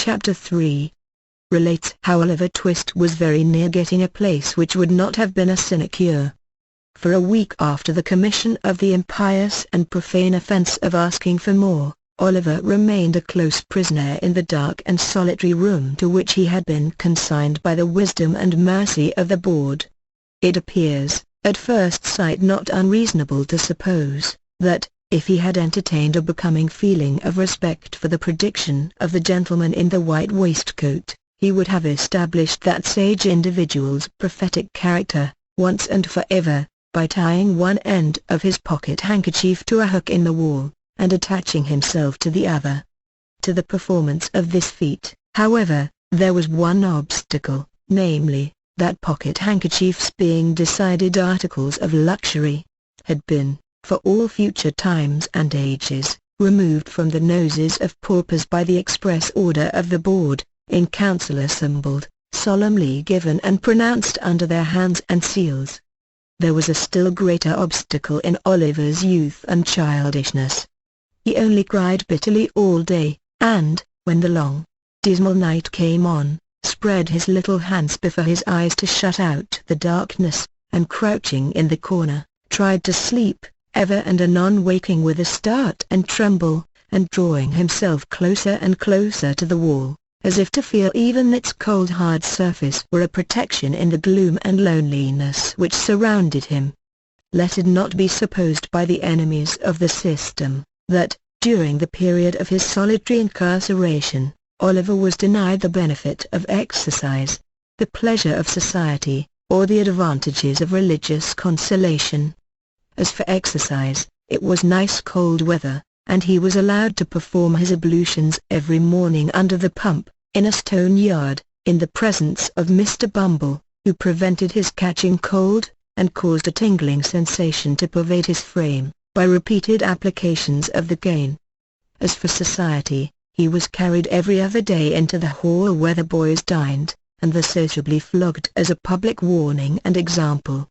Chapter 3 relates how Oliver Twist was very near getting a place which would not have been a sinecure. For a week after the commission of the impious and profane offence of asking for more, Oliver remained a close prisoner in the dark and solitary room to which he had been consigned by the wisdom and mercy of the board. It appears, at first sight, not unreasonable to suppose, that, if he had entertained a becoming feeling of respect for the prediction of the gentleman in the white waistcoat, he would have established that sage individual's prophetic character, once and forever, by tying one end of his pocket-handkerchief to a hook in the wall, and attaching himself to the other. To the performance of this feat, however, there was one obstacle, namely, that pocket-handkerchiefs, being decided articles of luxury, had been, for all future times and ages, removed from the noses of paupers by the express order of the board, in council assembled, solemnly given and pronounced under their hands and seals. There was a still greater obstacle in Oliver's youth and childishness. He only cried bitterly all day, and, when the long, dismal night came on, spread his little hands before his eyes to shut out the darkness, and crouching in the corner, tried to sleep, ever and anon waking with a start and tremble, and drawing himself closer and closer to the wall, as if to feel even its cold hard surface were a protection in the gloom and loneliness which surrounded him. Let it not be supposed by the enemies of the system, that, during the period of his solitary incarceration, Oliver was denied the benefit of exercise, the pleasure of society, or the advantages of religious consolation. As for exercise, it was nice cold weather, and he was allowed to perform his ablutions every morning under the pump, in a stone yard, in the presence of Mr. Bumble, who prevented his catching cold, and caused a tingling sensation to pervade his frame, by repeated applications of the cane. As for society, he was carried every other day into the hall where the boys dined, and thus sociably flogged as a public warning and example.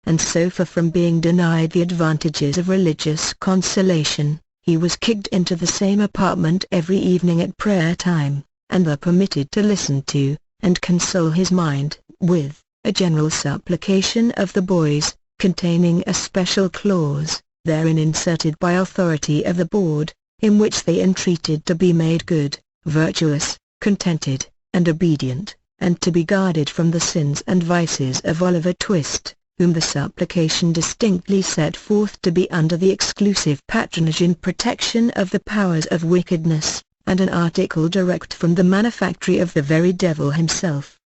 And so far from being denied the advantages of religious consolation, he was kicked into the same apartment every evening at prayer time, and there permitted to listen to, and console his mind, with, a general supplication of the boys, containing a special clause, therein inserted by authority of the board, in which they entreated to be made good, virtuous, contented, and obedient, and to be guarded from the sins and vices of Oliver Twist, whom the supplication distinctly set forth to be under the exclusive patronage and protection of the powers of wickedness, and an article direct from the manufactory of the very devil himself.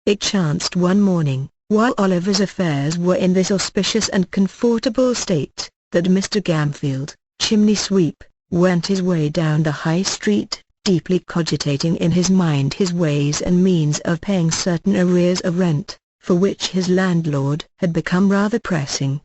It chanced one morning, while Oliver's affairs were in this auspicious and comfortable state, that Mr. Gamfield, chimney sweep, went his way down the High Street, deeply cogitating in his mind his ways and means of paying certain arrears of rent, for which his landlord had become rather pressing.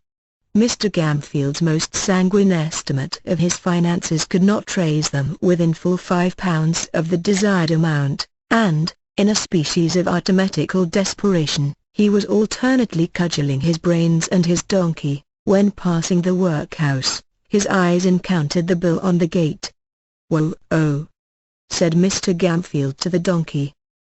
Mr. Gamfield's most sanguine estimate of his finances could not trace them within full £5 of the desired amount, and, in a species of arithmetical desperation, he was alternately cudgelling his brains and his donkey, when passing the workhouse, his eyes encountered the bill on the gate. "Whoa, oh!" said Mr. Gamfield to the donkey.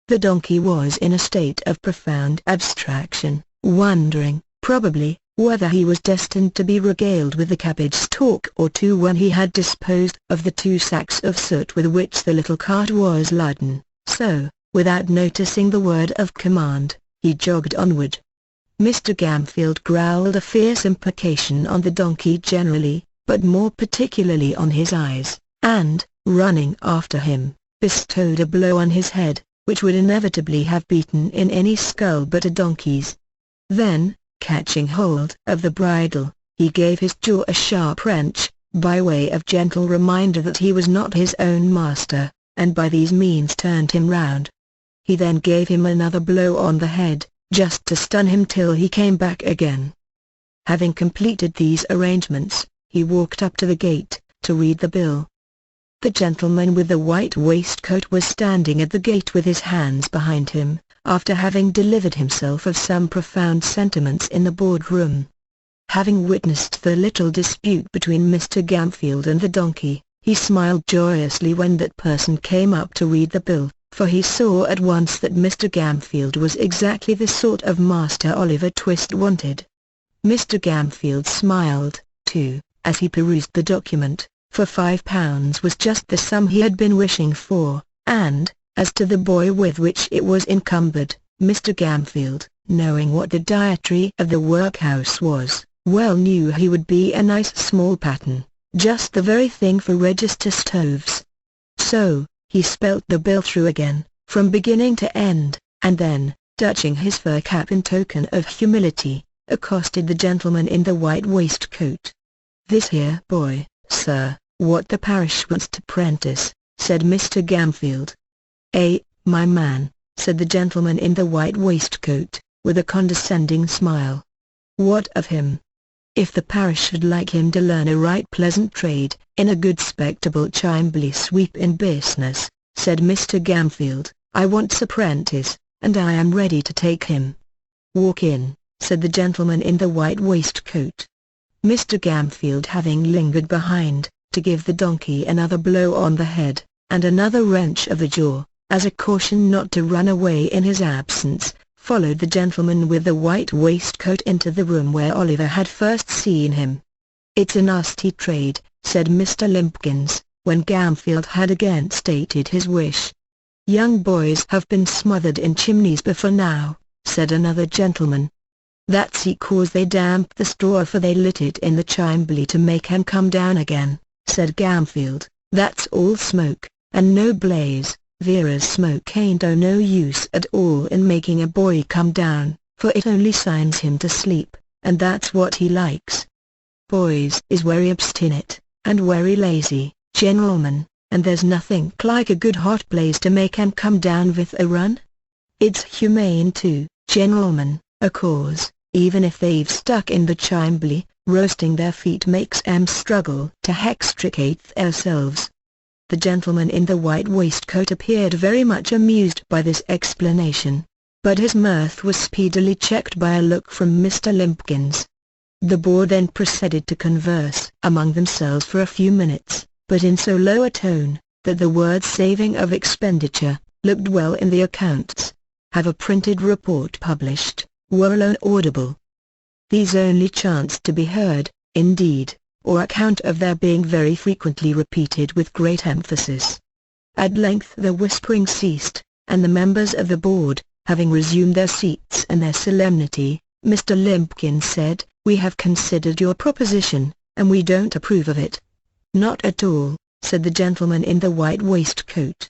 The donkey was in a state of profound abstraction, wondering, probably, whether he was destined to be regaled with a cabbage stalk or two when he had disposed of the 2 sacks of soot with which the little cart was laden. So, without noticing the word of command, he jogged onward. Mr. Gamfield growled a fierce imprecation on the donkey generally, but more particularly on his eyes, and, running after him, bestowed a blow on his head, which would inevitably have beaten in any skull but a donkey's. Then, catching hold of the bridle, he gave his jaw a sharp wrench, by way of gentle reminder that he was not his own master, and by these means turned him round. He then gave him another blow on the head, just to stun him till he came back again. Having completed these arrangements, he walked up to the gate, to read the bill. The gentleman with the white waistcoat was standing at the gate with his hands behind him, after having delivered himself of some profound sentiments in the board-room. Having witnessed the little dispute between Mr. Gamfield and the donkey, he smiled joyously when that person came up to read the bill, for he saw at once that Mr. Gamfield was exactly the sort of master Oliver Twist wanted. Mr. Gamfield smiled, too, as he perused the document, for £5 was just the sum he had been wishing for, and, as to the boy with which it was encumbered, Mr. Gamfield, knowing what the dietary of the workhouse was, well knew he would be a nice small pattern, just the very thing for register stoves. So, he spelt the bill through again, from beginning to end, and then, touching his fur cap in token of humility, accosted the gentleman in the white waistcoat. "This here boy, sir, what the parish wants to prentice," said Mr. Gamfield. My man," said the gentleman in the white waistcoat, with a condescending smile. "What of him? If the parish should like him to learn a right pleasant trade, in a good spectable chimbley sweep in business," said Mr. Gamfield, "I want's apprentice, and I am ready to take him." "Walk in," said the gentleman in the white waistcoat. Mr. Gamfield having lingered behind, to give the donkey another blow on the head, and another wrench of the jaw, as a caution not to run away in his absence, followed the gentleman with the white waistcoat into the room where Oliver had first seen him. "It's a nasty trade," said Mr. Limpkins, when Gamfield had again stated his wish. "Young boys have been smothered in chimneys before now," said another gentleman. "That's 'cause they damped the straw for they lit it in the chimbley to make 'em come down again," said Gamfield. "That's all smoke, and no blaze. Vera's smoke ain't no use at all in making a boy come down, for it only signs him to sleep, and that's what he likes. Boys is very obstinate, and very lazy, gentlemen, and there's nothing like a good hot blaze to make 'em come down with a run. It's humane too, gentlemen, o' course, even if they've stuck in the chimbley, roasting their feet makes 'em struggle to extricate theirselves." The gentleman in the white waistcoat appeared very much amused by this explanation, but his mirth was speedily checked by a look from Mr. Limpkins. The board then proceeded to converse among themselves for a few minutes, but in so low a tone, that the word saving of expenditure looked well in the accounts. "Have a printed report published," were alone audible. These only chanced to be heard, indeed, or account of their being very frequently repeated with great emphasis. At length the whispering ceased, and the members of the board, having resumed their seats and their solemnity, Mr. Limpkins said, "We have considered your proposition, and we don't approve of it." "Not at all," said the gentleman in the white waistcoat.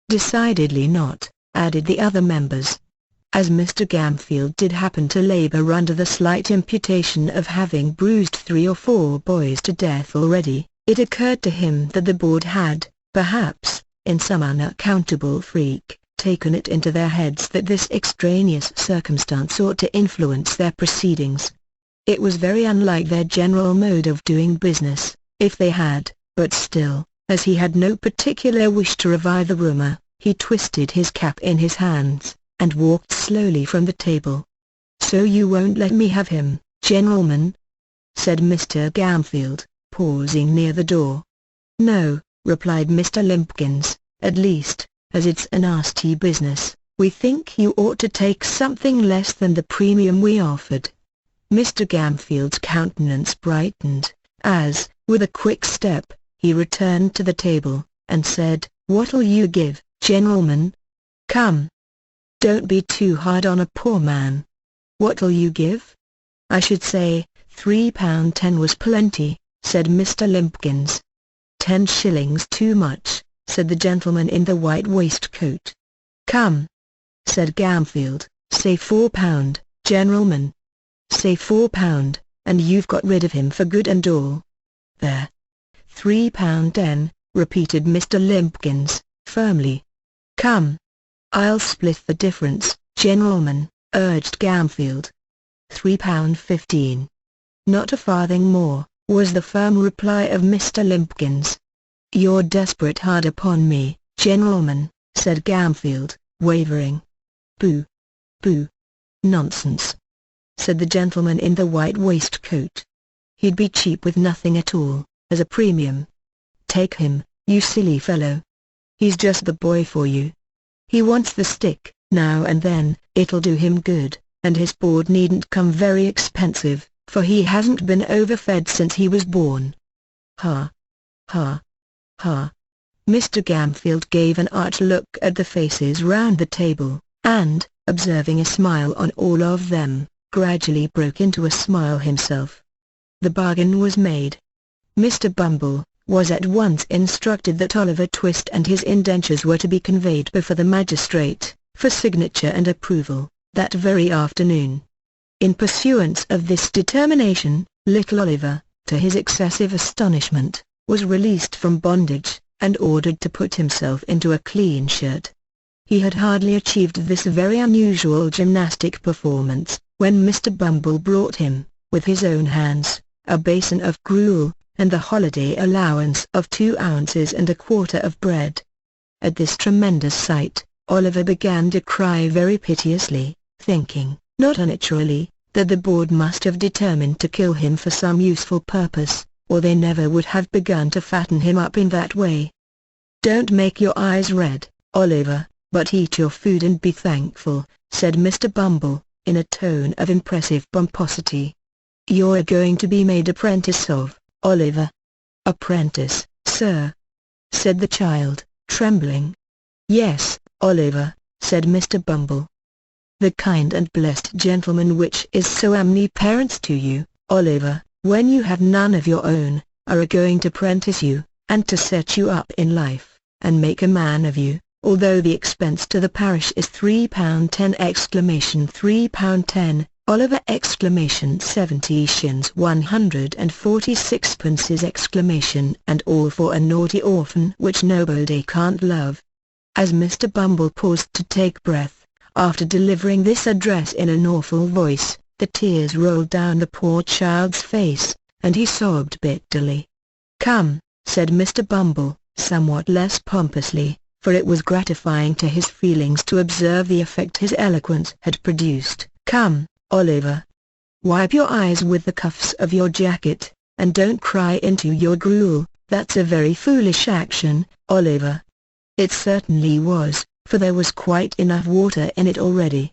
"Decidedly not," added the other members. As Mr. Gamfield did happen to labor under the slight imputation of having bruised 3 or 4 boys to death already, it occurred to him that the board had, perhaps, in some unaccountable freak, taken it into their heads that this extraneous circumstance ought to influence their proceedings. It was very unlike their general mode of doing business, if they had, but still, as he had no particular wish to revive the rumor, he twisted his cap in his hands, and walked slowly from the table. "So you won't let me have him, gentlemen?" said Mr. Gamfield, pausing near the door. "No," replied Mr. Limpkins, "at least, as it's a nasty business, we think you ought to take something less than the premium we offered." Mr. Gamfield's countenance brightened, as, with a quick step, he returned to the table, and said, "What'll you give, gentlemen? Come. Don't be too hard on a poor man. What'll you give?" "I should say, £3.10 was plenty," said Mr. Limpkins. "10 shillings too much," said the gentleman in the white waistcoat. "Come," said Gamfield, "say £4, gentlemen. Say £4, and you've got rid of him for good and all." "There. £3.10, repeated Mr. Limpkins, firmly. "Come. I'll split the difference, gentlemen," urged Gamfield. £3.15. "Not a farthing more," was the firm reply of Mr. Limpkins. "You're desperate hard upon me, gentlemen," said Gamfield, wavering. "Boo! Boo! Nonsense!" said the gentleman in the white waistcoat. "He'd be cheap with nothing at all, as a premium. Take him, you silly fellow. He's just the boy for you. He wants the stick, now and then, it'll do him good, and his board needn't come very expensive, for he hasn't been overfed since he was born. Ha! Ha! Ha! Mr. Gamfield gave an arch look at the faces round the table, and, observing a smile on all of them, gradually broke into a smile himself. The bargain was made. Mr. Bumble was at once instructed that Oliver Twist and his indentures were to be conveyed before the magistrate, for signature and approval, that very afternoon. In pursuance of this determination, little Oliver, to his excessive astonishment, was released from bondage, and ordered to put himself into a clean shirt. He had hardly achieved this very unusual gymnastic performance, when Mr. Bumble brought him, with his own hands, a basin of gruel, and the holiday allowance of 2 ounces and a quarter of bread. At this tremendous sight, Oliver began to cry very piteously, thinking, not unnaturally, that the board must have determined to kill him for some useful purpose, or they never would have begun to fatten him up in that way. "Don't make your eyes red, Oliver, but eat your food and be thankful," said Mr. Bumble, in a tone of impressive pomposity. "You're going to be made apprentice of, Oliver." "Apprentice, sir?" said the child, trembling. "Yes, Oliver," said Mr. Bumble. "The kind and blessed gentleman which is so omniparent to you, Oliver, when you have none of your own, are going to apprentice you, and to set you up in life, and make a man of you, although the expense to the parish is £3.10! £3.10, Oliver! 70 shillings 146 pences! And all for a naughty orphan which nobody can't love." As Mr. Bumble paused to take breath, after delivering this address in an awful voice, the tears rolled down the poor child's face, and he sobbed bitterly. "Come," said Mr. Bumble, somewhat less pompously, for it was gratifying to his feelings to observe the effect his eloquence had produced. "Come, Oliver. Wipe your eyes with the cuffs of your jacket, and don't cry into your gruel. That's a very foolish action, Oliver." It certainly was, for there was quite enough water in it already.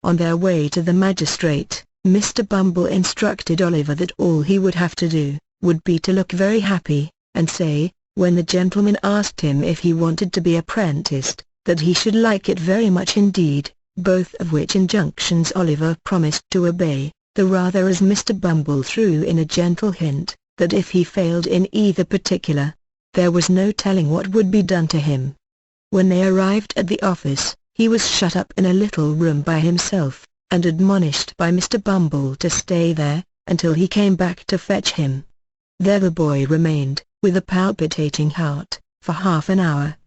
On their way to the magistrate, Mr. Bumble instructed Oliver that all he would have to do, would be to look very happy, and say, when the gentleman asked him if he wanted to be apprenticed, that he should like it very much indeed, both of which injunctions Oliver promised to obey, the rather as Mr. Bumble threw in a gentle hint, that if he failed in either particular, there was no telling what would be done to him. When they arrived at the office, he was shut up in a little room by himself, and admonished by Mr. Bumble to stay there, until he came back to fetch him. There the boy remained, with a palpitating heart, for half an hour.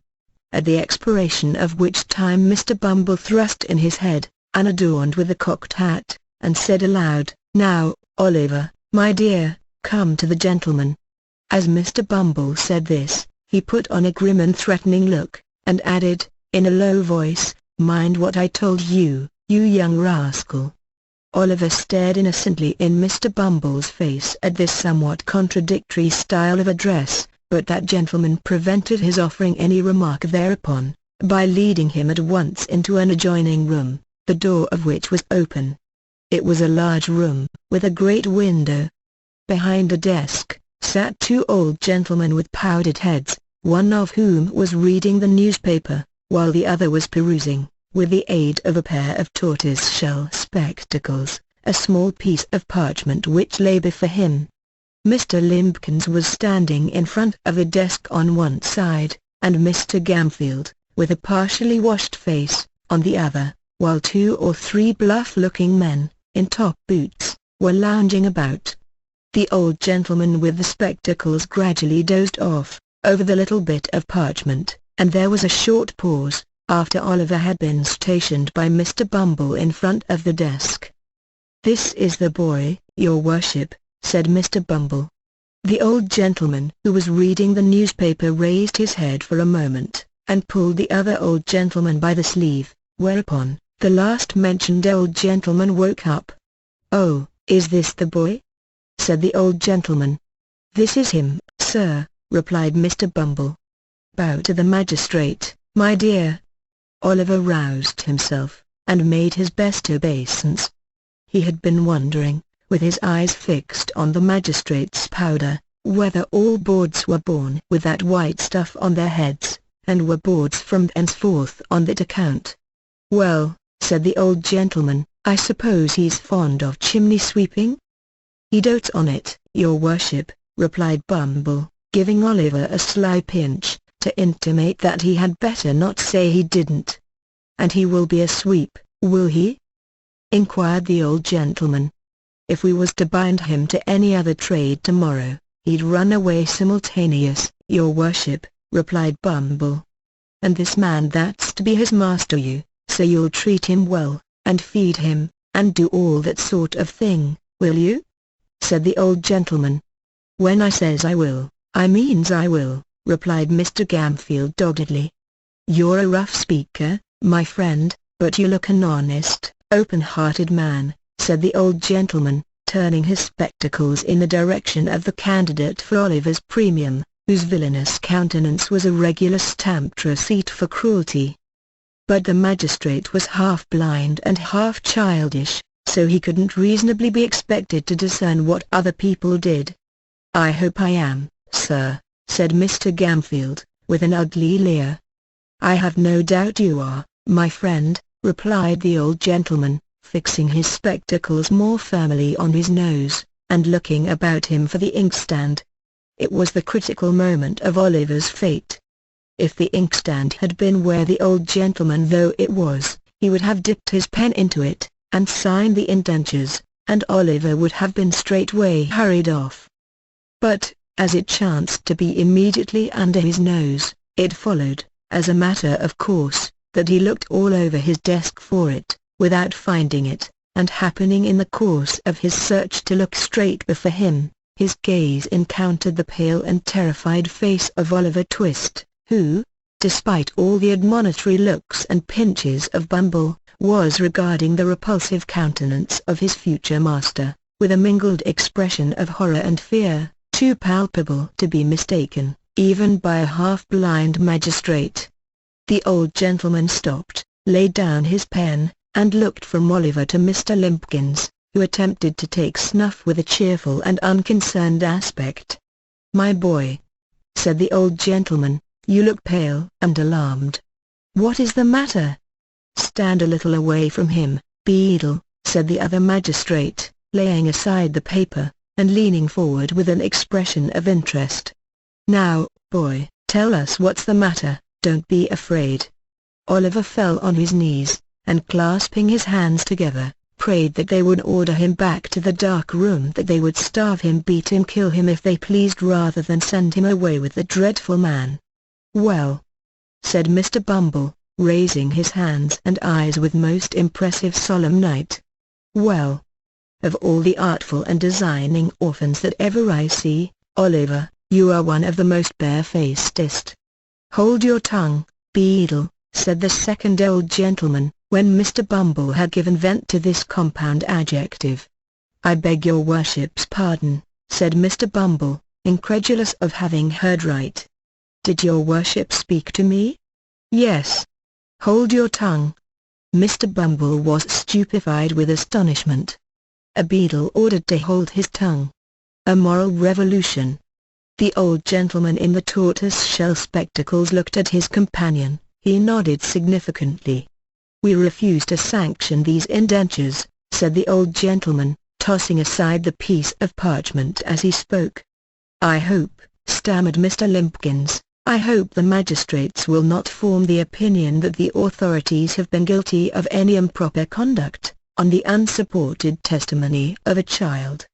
At the expiration of which time Mr. Bumble thrust in his head, unadorned with a cocked hat, and said aloud, "Now, Oliver, my dear, come to the gentleman." As Mr. Bumble said this, he put on a grim and threatening look, and added, in a low voice, "Mind what I told you, you young rascal." Oliver stared innocently in Mr. Bumble's face at this somewhat contradictory style of address, but that gentleman prevented his offering any remark thereupon, by leading him at once into an adjoining room, the door of which was open. It was a large room, with a great window. Behind a desk, sat 2 old gentlemen with powdered heads, one of whom was reading the newspaper, while the other was perusing, with the aid of a pair of tortoise-shell spectacles, a small piece of parchment which lay before him. Mr. Limbkins was standing in front of the desk on one side, and Mr. Gamfield, with a partially washed face, on the other, while 2 or 3 bluff-looking men, in top boots, were lounging about. The old gentleman with the spectacles gradually dozed off, over the little bit of parchment, and there was a short pause, after Oliver had been stationed by Mr. Bumble in front of the desk. "This is the boy, your worship," said Mr. Bumble. The old gentleman who was reading the newspaper raised his head for a moment, and pulled the other old gentleman by the sleeve, whereupon, the last mentioned old gentleman woke up. "Oh, is this the boy?" said the old gentleman. "This is him, sir," replied Mr. Bumble. "Bow to the magistrate, my dear." Oliver roused himself, and made his best obeisance. He had been wondering, with his eyes fixed on the magistrate's powder, whether all boards were born with that white stuff on their heads, and were boards from henceforth on that account. "Well," said the old gentleman, "I suppose he's fond of chimney sweeping?" "He dotes on it, your worship," replied Bumble, giving Oliver a sly pinch, to intimate that he had better not say he didn't. "And he will be a sweep, will he?" inquired the old gentleman. "If we was to bind him to any other trade tomorrow, he'd run away simultaneous, your worship," replied Bumble. "And this man that's to be his master so you'll treat him well, and feed him, and do all that sort of thing, will you?" said the old gentleman. "When I says I will, I means I will," replied Mr. Gamfield doggedly. "You're a rough speaker, my friend, but you look an honest, open-hearted man," said the old gentleman, turning his spectacles in the direction of the candidate for Oliver's premium, whose villainous countenance was a regular stamped receipt for cruelty. But the magistrate was half blind and half childish, so he couldn't reasonably be expected to discern what other people did. "I hope I am, sir," said Mr. Gamfield, with an ugly leer. "I have no doubt you are, my friend," replied the old gentleman, fixing his spectacles more firmly on his nose, and looking about him for the inkstand. It was the critical moment of Oliver's fate. If the inkstand had been where the old gentleman though it was, he would have dipped his pen into it, and signed the indentures, and Oliver would have been straightway hurried off. But, as it chanced to be immediately under his nose, it followed, as a matter of course, that he looked all over his desk for it, without finding it, and happening in the course of his search to look straight before him, his gaze encountered the pale and terrified face of Oliver Twist, who, despite all the admonitory looks and pinches of Bumble, was regarding the repulsive countenance of his future master, with a mingled expression of horror and fear, too palpable to be mistaken, even by a half-blind magistrate. The old gentleman stopped, laid down his pen, and looked from Oliver to Mr. Limpkins, who attempted to take snuff with a cheerful and unconcerned aspect. "My boy," said the old gentleman, "you look pale and alarmed. What is the matter?" "Stand a little away from him, Beadle," said the other magistrate, laying aside the paper, and leaning forward with an expression of interest. "Now, boy, tell us what's the matter, don't be afraid." Oliver fell on his knees, and clasping his hands together, prayed that they would order him back to the dark room, that they would starve him, beat him, kill him if they pleased, rather than send him away with the dreadful man. "Well," said Mr. Bumble, raising his hands and eyes with most impressive solemnity. "Well, of all the artful and designing orphans that ever I see, Oliver, you are one of the most barefacedest." "Hold your tongue, Beadle," said the second old gentleman, when Mr. Bumble had given vent to this compound adjective. "I beg your worship's pardon," said Mr. Bumble, incredulous of having heard right. "Did your worship speak to me?" "Yes." "Hold your tongue." Mr. Bumble was stupefied with astonishment. A beadle ordered to hold his tongue. A moral revolution. The old gentleman in the tortoise-shell spectacles looked at his companion. He nodded significantly. "We refuse to sanction these indentures," said the old gentleman, tossing aside the piece of parchment as he spoke. "I hope," stammered Mr. Limpkins, "I hope the magistrates will not form the opinion that the authorities have been guilty of any improper conduct, on the unsupported testimony of a child."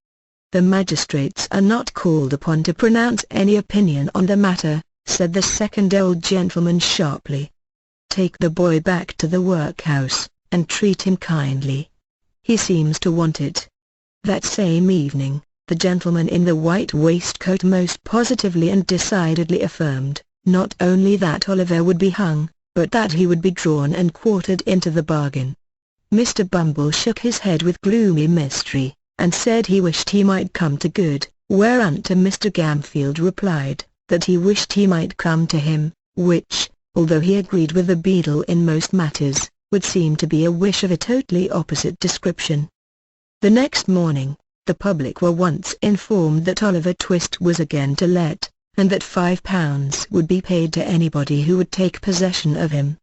"The magistrates are not called upon to pronounce any opinion on the matter," said the second old gentleman sharply. "Take the boy back to the workhouse, and treat him kindly. He seems to want it." That same evening, the gentleman in the white waistcoat most positively and decidedly affirmed, not only that Oliver would be hung, but that he would be drawn and quartered into the bargain. Mr. Bumble shook his head with gloomy mystery, and said he wished he might come to good, whereunto Mr. Gamfield replied, that he wished he might come to him, which, although he agreed with the beadle in most matters, would seem to be a wish of a totally opposite description. The next morning, the public were once informed that Oliver Twist was again to let, and that £5 would be paid to anybody who would take possession of him.